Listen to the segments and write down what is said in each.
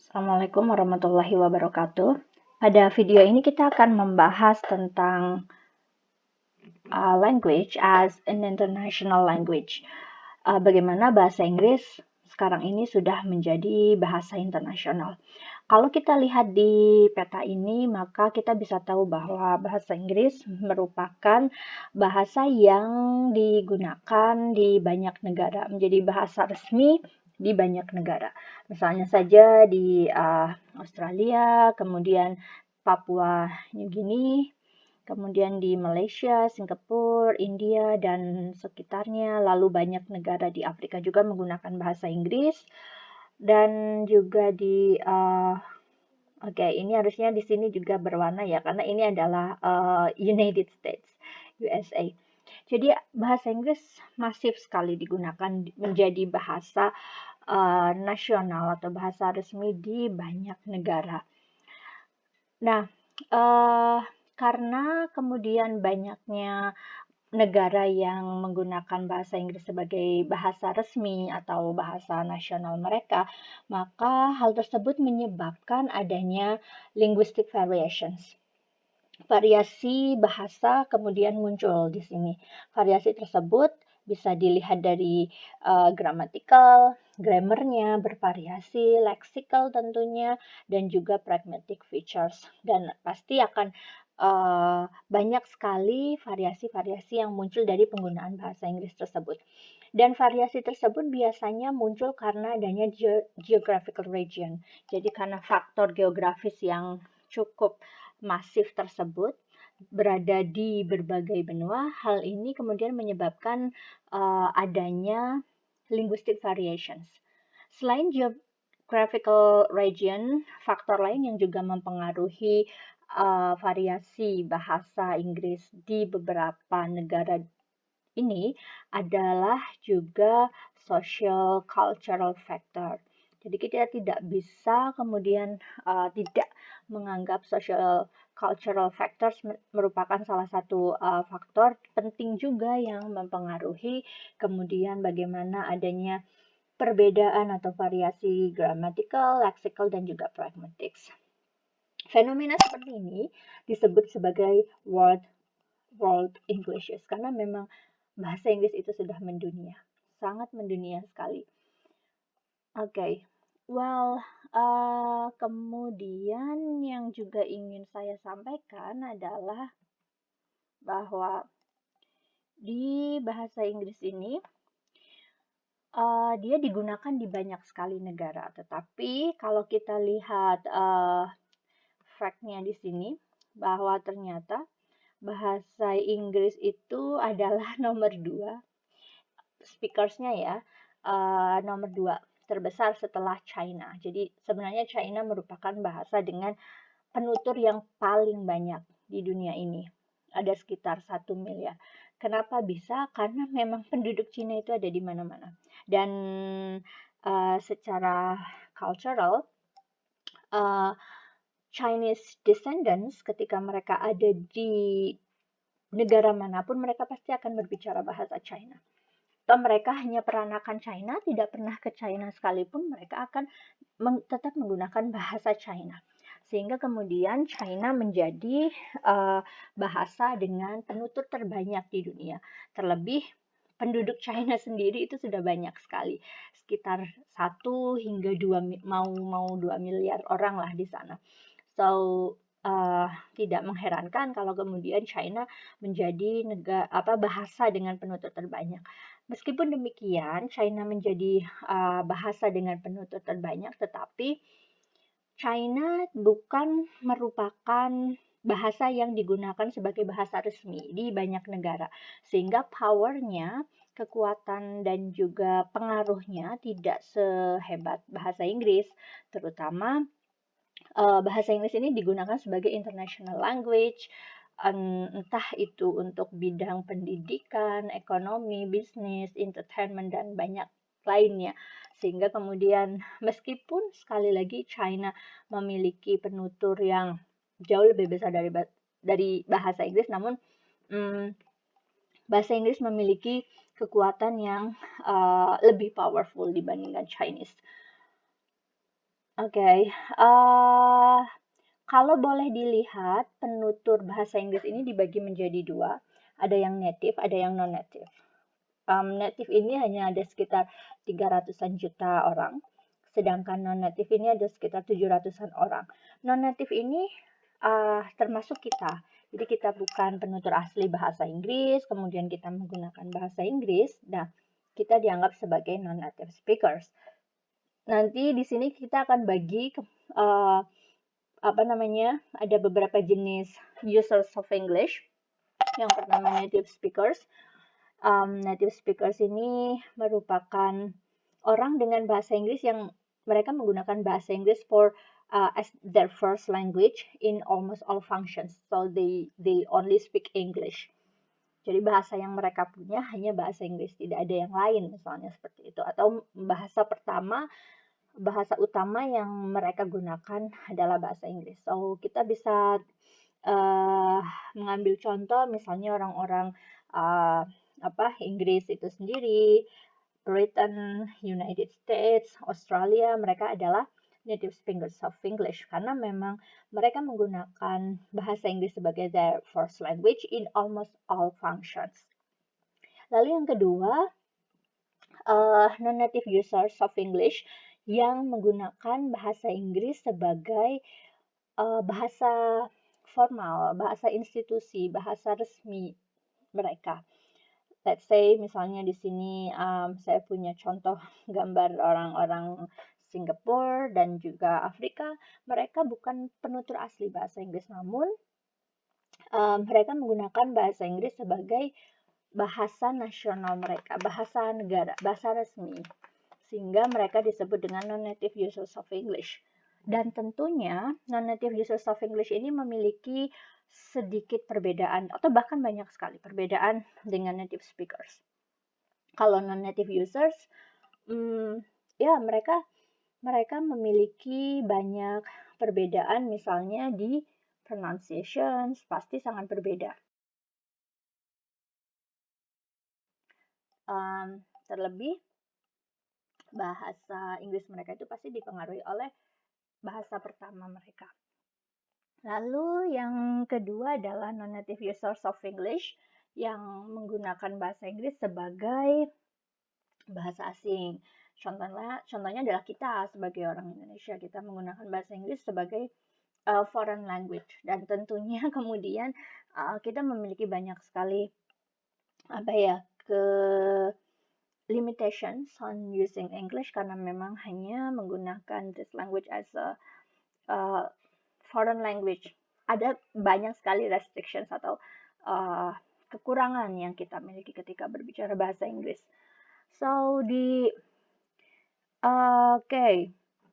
Assalamualaikum warahmatullahi wabarakatuh. Pada video ini kita akan membahas tentang language as an international language. Bagaimana bahasa Inggris sekarang ini sudah menjadi bahasa internasional. Kalau kita lihat di peta ini, maka kita bisa tahu bahwa bahasa Inggris merupakan bahasa yang digunakan di banyak negara, menjadi bahasa resmi di banyak negara. Misalnya saja di Australia, kemudian Papua New Guinea, kemudian di Malaysia, Singapura, India, dan sekitarnya, lalu banyak negara di Afrika juga menggunakan bahasa Inggris, dan juga di Oke, ini harusnya di sini juga berwarna ya, karena ini adalah United States, USA. Jadi bahasa Inggris masif sekali digunakan menjadi bahasa nasional atau bahasa resmi di banyak negara. Nah, karena kemudian banyaknya negara yang menggunakan bahasa Inggris sebagai bahasa resmi atau bahasa nasional mereka, maka hal tersebut menyebabkan adanya linguistic variations. Variasi bahasa kemudian muncul di sini. Variasi tersebut bisa dilihat dari gramatikal, grammarnya bervariasi, leksikal tentunya, dan juga pragmatic features. Dan pasti akan banyak sekali variasi-variasi yang muncul dari penggunaan bahasa Inggris tersebut. Dan variasi tersebut biasanya muncul karena adanya geographical region. Jadi karena faktor geografis yang cukup masif tersebut berada di berbagai benua, hal ini kemudian menyebabkan adanya linguistic variations. Selain geographical region, faktor lain yang juga mempengaruhi variasi bahasa Inggris di beberapa negara ini adalah juga social cultural factor. Jadi kita tidak bisa kemudian tidak menganggap social cultural factors merupakan salah satu faktor penting juga yang mempengaruhi kemudian bagaimana adanya perbedaan atau variasi grammatical, lexical, dan juga pragmatics. Fenomena seperti ini disebut sebagai world Englishes karena memang bahasa Inggris itu sudah mendunia, sangat mendunia sekali. Oke, well, kemudian yang juga ingin saya sampaikan adalah bahwa di bahasa Inggris ini dia digunakan di banyak sekali negara, tetapi kalau kita lihat fact-nya di sini bahwa ternyata bahasa Inggris itu adalah nomor 2 speakersnya ya, nomor 2 terbesar setelah China. Jadi sebenarnya China merupakan bahasa dengan penutur yang paling banyak di dunia ini. Ada sekitar 1 miliar. Kenapa bisa? Karena memang penduduk Cina itu ada di mana-mana. Dan secara cultural, Chinese descendants ketika mereka ada di negara manapun, mereka pasti akan berbicara bahasa China. Atau mereka hanya peranakan China, tidak pernah ke China sekalipun, mereka akan tetap menggunakan bahasa China. Sehingga kemudian China menjadi bahasa dengan penutur terbanyak di dunia. Terlebih penduduk China sendiri itu sudah banyak sekali, sekitar 1 hingga 2 mau 2 miliar orang lah di sana. So tidak mengherankan kalau kemudian China menjadi bahasa dengan penutur terbanyak. Meskipun demikian, China menjadi bahasa dengan penutur terbanyak, tetapi China bukan merupakan bahasa yang digunakan sebagai bahasa resmi di banyak negara, sehingga powernya, kekuatan dan juga pengaruhnya tidak sehebat bahasa Inggris, terutama bahasa Inggris ini digunakan sebagai international language, entah itu untuk bidang pendidikan, ekonomi, bisnis, entertainment, dan banyak lainnya. Sehingga kemudian meskipun sekali lagi China memiliki penutur yang jauh lebih besar dari bahasa Inggris, namun bahasa Inggris memiliki kekuatan yang lebih powerful dibandingkan Chinese. Oke, uh, kalau boleh dilihat, penutur bahasa Inggris ini dibagi menjadi dua. Ada yang native, ada yang non-native. Native ini hanya ada sekitar 300-an juta orang, sedangkan non-native ini ada sekitar 700-an orang. Non-native ini termasuk kita. Jadi kita bukan penutur asli bahasa Inggris, kemudian kita menggunakan bahasa Inggris. Nah, kita dianggap sebagai non-native speakers. Nanti di sini kita akan bagi ada beberapa jenis users of English. Yang pertama native speakers. Native speakers ini merupakan orang dengan bahasa Inggris yang mereka menggunakan bahasa Inggris as their first language in almost all functions. So they only speak English. Jadi bahasa yang mereka punya hanya bahasa Inggris, tidak ada yang lain misalnya seperti itu. Atau bahasa utama yang mereka gunakan adalah bahasa Inggris. So kita bisa mengambil contoh misalnya orang-orang Inggris itu sendiri, Britain, United States, Australia, mereka adalah native speakers of English karena memang mereka menggunakan bahasa Inggris sebagai their first language in almost all functions. Lalu yang kedua, non-native users of English yang menggunakan bahasa Inggris sebagai bahasa formal, bahasa institusi, bahasa resmi mereka. Let's say misalnya di sini saya punya contoh gambar orang-orang Singapura dan juga Afrika. Mereka bukan penutur asli bahasa Inggris, namun mereka menggunakan bahasa Inggris sebagai bahasa nasional mereka, bahasa negara, bahasa resmi. Sehingga mereka disebut dengan non-native users of English. Dan tentunya non-native users of English ini memiliki sedikit perbedaan atau bahkan banyak sekali perbedaan dengan native speakers. Kalau non-native users, ya mereka memiliki banyak perbedaan, misalnya di pronunciation pasti sangat berbeda. Terlebih bahasa Inggris mereka itu pasti dipengaruhi oleh bahasa pertama mereka. Lalu yang kedua adalah non-native users of English yang menggunakan bahasa Inggris sebagai bahasa asing. Contohnya adalah kita sebagai orang Indonesia, kita menggunakan bahasa Inggris sebagai foreign language. Dan tentunya kemudian kita memiliki banyak sekali limitations on using English karena memang hanya menggunakan this language as a foreign language. Ada banyak sekali restrictions atau kekurangan yang kita miliki ketika berbicara bahasa Inggris. So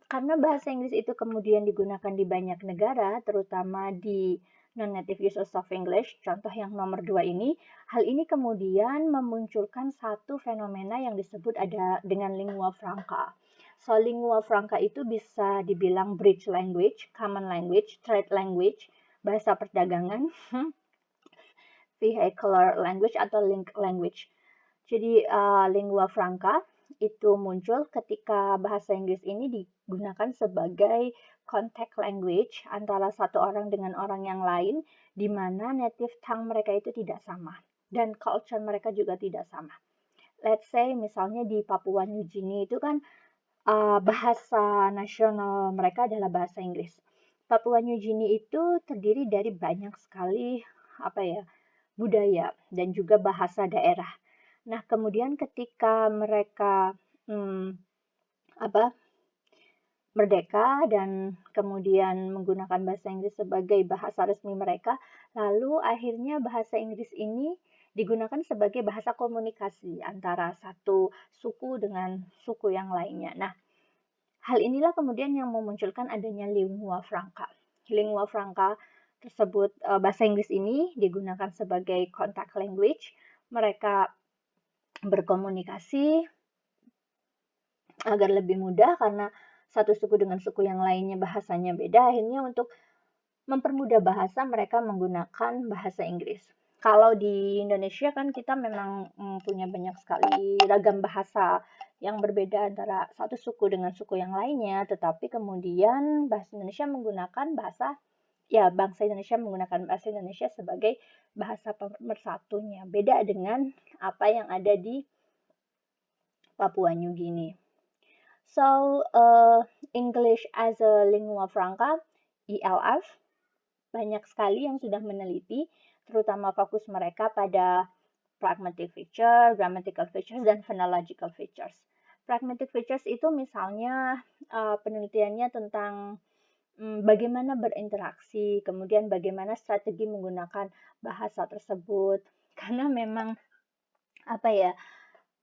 karena bahasa Inggris itu kemudian digunakan di banyak negara, terutama di non-native users of English, contoh yang nomor 2 ini, hal ini kemudian memunculkan satu fenomena yang disebut ada dengan lingua franca. So, lingua franca itu bisa dibilang bridge language, common language, trade language, bahasa perdagangan, vehicular language atau link language. Jadi, lingua franca itu muncul ketika bahasa Inggris ini digunakan sebagai contact language antara satu orang dengan orang yang lain, di mana native tongue mereka itu tidak sama dan culture mereka juga tidak sama. Let's say misalnya di Papua New Guinea itu kan bahasa nasional mereka adalah bahasa Inggris. Papua New Guinea itu terdiri dari banyak sekali budaya dan juga bahasa daerah. Nah, kemudian ketika mereka merdeka dan kemudian menggunakan bahasa Inggris sebagai bahasa resmi mereka, lalu akhirnya bahasa Inggris ini digunakan sebagai bahasa komunikasi antara satu suku dengan suku yang lainnya. Nah, hal inilah kemudian yang memunculkan adanya lingua franca. Lingua franca tersebut, bahasa Inggris ini digunakan sebagai contact language. Mereka berkomunikasi agar lebih mudah karena satu suku dengan suku yang lainnya bahasanya beda, akhirnya untuk mempermudah bahasa mereka menggunakan bahasa Inggris. Kalau di Indonesia kan kita memang punya banyak sekali ragam bahasa yang berbeda antara satu suku dengan suku yang lainnya, tetapi kemudian bahasa Indonesia menggunakan bangsa Indonesia menggunakan bahasa Indonesia sebagai bahasa pemersatunya. Beda dengan apa yang ada di Papua New Guinea. So, English as a lingua franca, ELF, banyak sekali yang sudah meneliti, terutama fokus mereka pada pragmatic feature, grammatical features, dan phonological features. Pragmatic features itu misalnya penelitiannya tentang bagaimana berinteraksi, kemudian bagaimana strategi menggunakan bahasa tersebut. Karena memang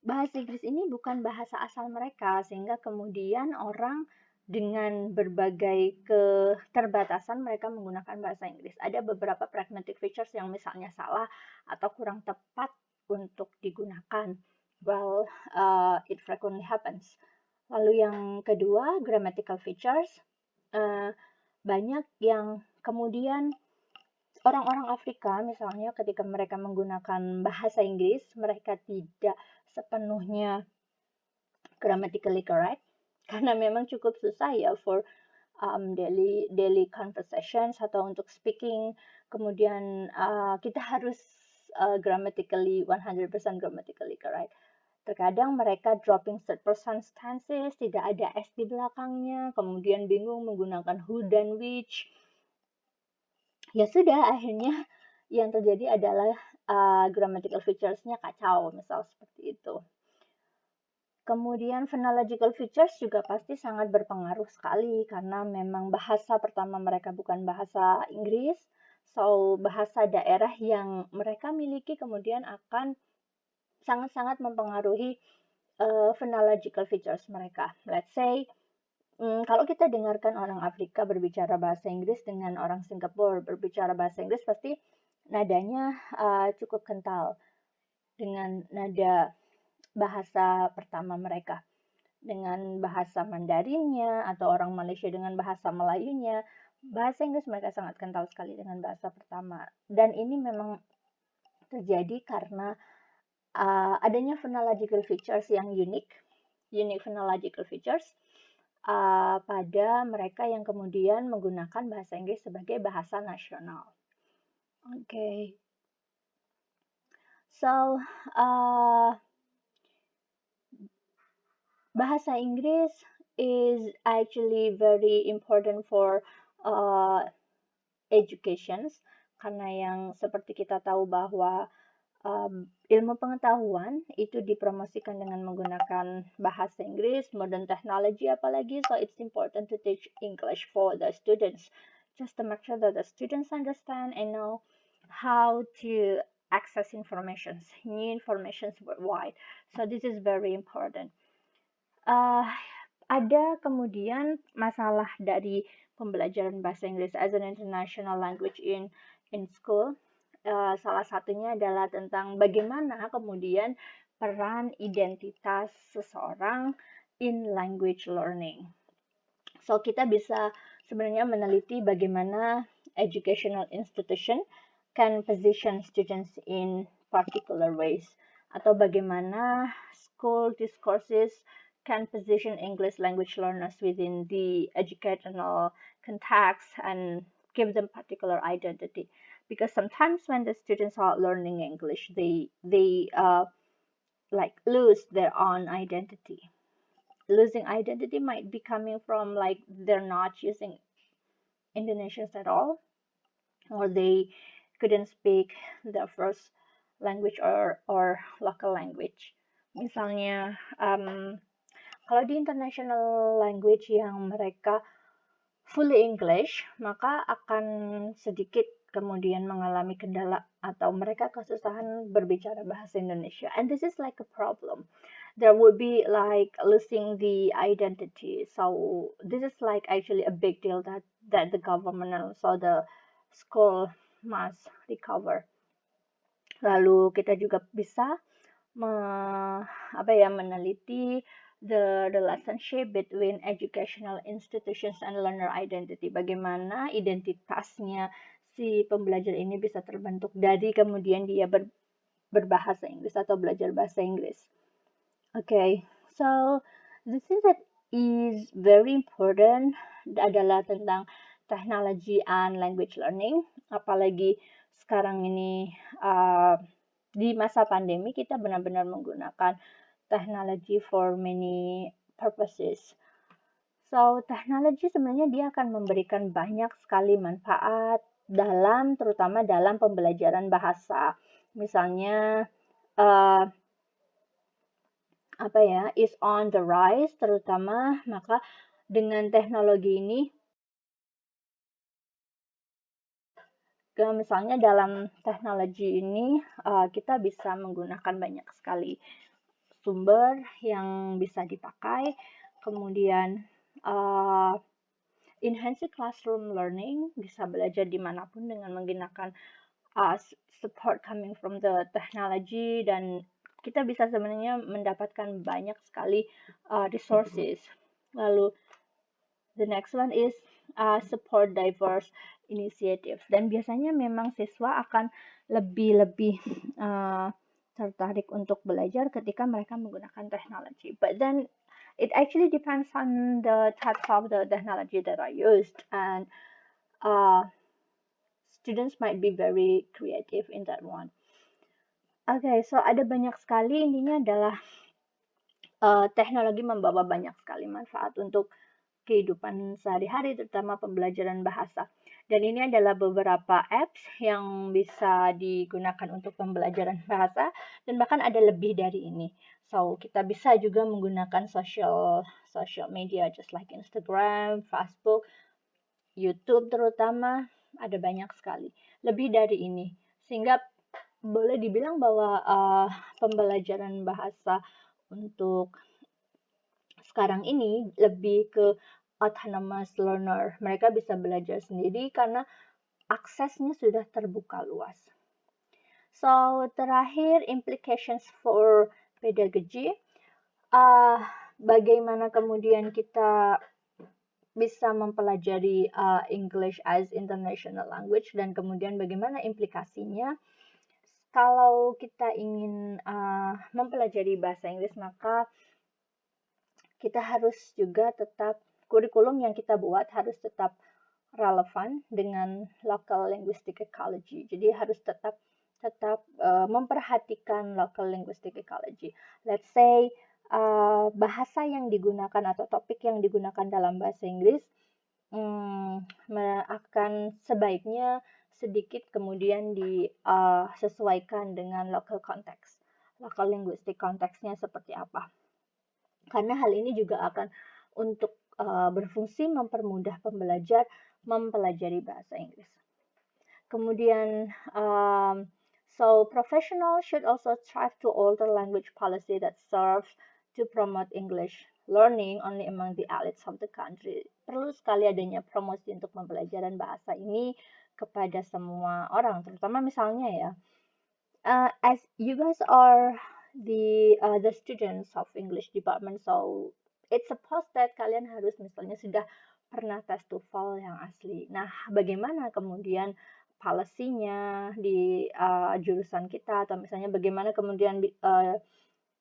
bahasa Inggris ini bukan bahasa asal mereka, sehingga kemudian orang dengan berbagai keterbatasan mereka menggunakan bahasa Inggris. Ada beberapa pragmatic features yang misalnya salah atau kurang tepat untuk digunakan. Well, it frequently happens. Lalu yang kedua, grammatical features. Banyak yang kemudian orang-orang Afrika misalnya ketika mereka menggunakan bahasa Inggris, mereka tidak sepenuhnya grammatically correct karena memang cukup susah ya for daily conversations atau untuk speaking. Kemudian kita harus grammatically 100% grammatically correct. Terkadang mereka dropping third person tenses, tidak ada S di belakangnya, kemudian bingung menggunakan who dan which. Ya sudah, akhirnya yang terjadi adalah grammatical features-nya kacau, misal seperti itu. Kemudian phonological features juga pasti sangat berpengaruh sekali karena memang bahasa pertama mereka bukan bahasa Inggris, so bahasa daerah yang mereka miliki kemudian akan sangat-sangat mempengaruhi phonological features mereka. Let's say, kalau kita dengarkan orang Afrika berbicara bahasa Inggris dengan orang Singapura berbicara bahasa Inggris, pasti nadanya cukup kental dengan nada bahasa pertama mereka. Dengan bahasa Mandarinnya atau orang Malaysia dengan bahasa Melayunya, bahasa Inggris mereka sangat kental sekali dengan bahasa pertama. Dan ini memang terjadi karena adanya phonological features yang unique phonological features pada mereka yang kemudian menggunakan bahasa Inggris sebagai bahasa nasional. Okay. So, bahasa Inggris is actually very important for educations karena yang seperti kita tahu bahwa ilmu pengetahuan itu dipromosikan dengan menggunakan bahasa Inggris, modern technology apalagi, so it's important to teach English for the students, just to make sure that the students understand and know how to access new informations worldwide. So this is very important. Ada kemudian masalah dari pembelajaran bahasa Inggris as an international language in school. Salah satunya adalah tentang bagaimana kemudian peran identitas seseorang in language learning. So kita bisa sebenarnya meneliti bagaimana educational institution can position students in particular ways, atau bagaimana school discourses can position English language learners within the educational context and give them particular identity. Because sometimes when the students are learning English, they like lose their own identity. Losing identity might be coming from like they're not using Indonesians at all, or they couldn't speak their first language or local language. Misalnya, kalau di international language yang mereka fully English, maka akan sedikit kemudian mengalami kendala atau mereka kesusahan berbicara bahasa Indonesia. And this is like a problem. There would be like losing the identity. So this is like actually a big deal that the government and also the school must recover. Lalu kita juga bisa meneliti the relationship between educational institutions and learner identity. Bagaimana identitasnya si pembelajar ini bisa terbentuk dari kemudian dia berbahasa Inggris atau belajar bahasa Inggris. Okay, So the thing that is very important adalah tentang technology and language learning, apalagi sekarang ini di masa pandemi kita benar-benar menggunakan technology for many purposes. So, teknologi sebenarnya dia akan memberikan banyak sekali manfaat terutama dalam pembelajaran bahasa. Misalnya, is on the rise terutama, maka dengan teknologi ini, misalnya dalam teknologi ini kita bisa menggunakan banyak sekali sumber yang bisa dipakai, kemudian enhance classroom learning, bisa belajar dimanapun dengan menggunakan support coming from the technology, dan kita bisa sebenarnya mendapatkan banyak sekali resources. Lalu the next one is support diverse initiatives, dan biasanya memang siswa akan lebih tertarik untuk belajar ketika mereka menggunakan teknologi. But then it actually depends on the types of the technology that are used, and students might be very creative in that one. Okay, so ada banyak sekali, intinya adalah teknologi membawa banyak sekali manfaat untuk kehidupan sehari-hari, terutama pembelajaran bahasa. Dan ini adalah beberapa apps yang bisa digunakan untuk pembelajaran bahasa, dan bahkan ada lebih dari ini. So, kita bisa juga menggunakan social media, just like Instagram, Facebook, YouTube terutama, ada banyak sekali. Lebih dari ini. Sehingga boleh dibilang bahwa pembelajaran bahasa untuk sekarang ini lebih ke autonomous learner. Mereka bisa belajar sendiri karena aksesnya sudah terbuka luas. So, terakhir, implications for pedagogy. Bagaimana kemudian kita bisa mempelajari English as international language, dan kemudian bagaimana implikasinya kalau kita ingin mempelajari bahasa Inggris, maka kita harus juga tetap, kurikulum yang kita buat harus tetap relevan dengan local linguistic ecology. Jadi harus tetap memperhatikan local linguistic ecology. Let's say bahasa yang digunakan atau topik yang digunakan dalam bahasa Inggris akan sebaiknya sedikit kemudian disesuaikan dengan local context. Local linguistic konteksnya seperti apa. Karena hal ini juga akan untuk berfungsi mempermudah pembelajar mempelajari bahasa Inggris. Kemudian, so professionals should also strive to alter language policy that serves to promote English learning only among the elites of the country. Perlu sekali adanya promosi untuk pembelajaran bahasa ini kepada semua orang, terutama misalnya ya, as you guys are the students of English department, so it's supposed that kalian harus misalnya sudah pernah tes TOEFL yang asli. Nah, bagaimana kemudian policy-nya di jurusan kita, atau misalnya bagaimana kemudian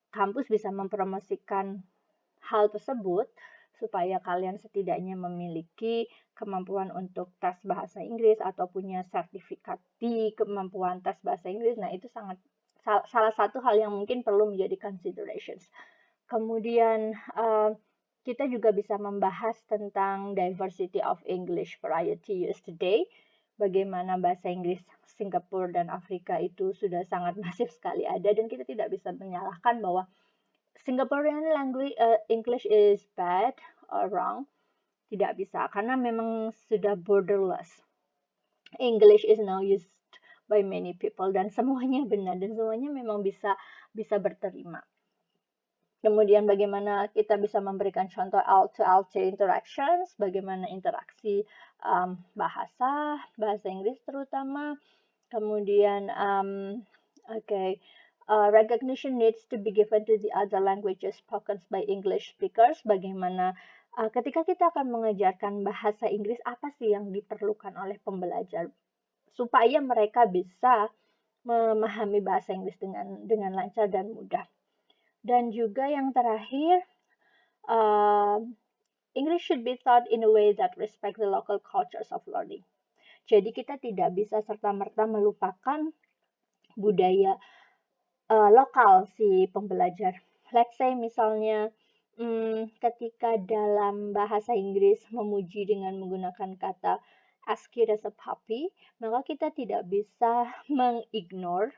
kampus bisa mempromosikan hal tersebut supaya kalian setidaknya memiliki kemampuan untuk tes bahasa Inggris atau punya sertifikat di kemampuan tes bahasa Inggris. Nah, itu salah satu hal yang mungkin perlu menjadi considerations. Kemudian kita juga bisa membahas tentang diversity of English variety used today. Bagaimana bahasa Inggris Singapura dan Afrika itu sudah sangat masif sekali ada, dan kita tidak bisa menyalahkan bahwa Singaporean language English is bad or wrong. Tidak bisa, karena memang sudah borderless. English is now used by many people, dan semuanya benar, dan semuanya memang bisa berterima. Kemudian bagaimana kita bisa memberikan contoh L2L2 interactions, bagaimana interaksi bahasa Inggris terutama. Kemudian recognition needs to be given to the other languages spoken by English speakers. Bagaimana ketika kita akan mengajarkan bahasa Inggris, apa sih yang diperlukan oleh pembelajar supaya mereka bisa memahami bahasa Inggris dengan lancar dan mudah. Dan juga yang terakhir, English should be taught in a way that respect the local cultures of learning. Jadi kita tidak bisa serta-merta melupakan budaya lokal si pembelajar. Let's say misalnya ketika dalam bahasa Inggris memuji dengan menggunakan kata as cute as a puppy, maka kita tidak bisa mengignore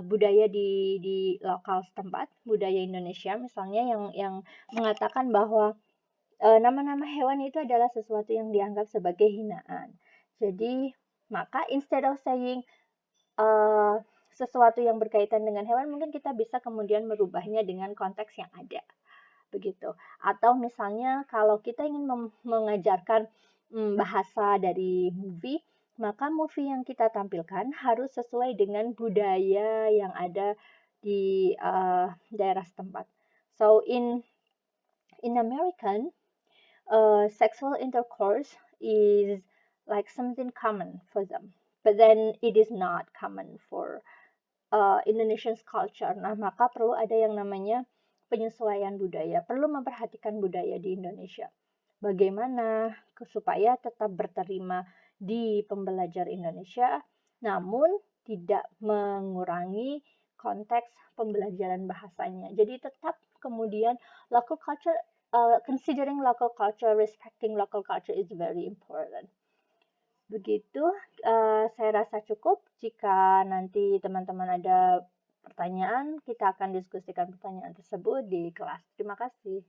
budaya di lokal setempat, budaya Indonesia misalnya yang mengatakan bahwa nama-nama hewan itu adalah sesuatu yang dianggap sebagai hinaan. Jadi, maka instead of saying sesuatu yang berkaitan dengan hewan, mungkin kita bisa kemudian merubahnya dengan konteks yang ada. Begitu. Atau misalnya kalau kita ingin mengajarkan bahasa dari movie, maka movie yang kita tampilkan harus sesuai dengan budaya yang ada di daerah setempat. So in American, sexual intercourse is like something common for them, but then it is not common for Indonesian culture. Nah, maka perlu ada yang namanya penyesuaian budaya, perlu memperhatikan budaya di Indonesia. Bagaimana supaya tetap berterima di pembelajar Indonesia, namun tidak mengurangi konteks pembelajaran bahasanya. Jadi tetap kemudian local culture, considering local culture, respecting local culture is very important. Begitu, saya rasa cukup. Jika nanti teman-teman ada pertanyaan, kita akan diskusikan pertanyaan tersebut di kelas. Terima kasih.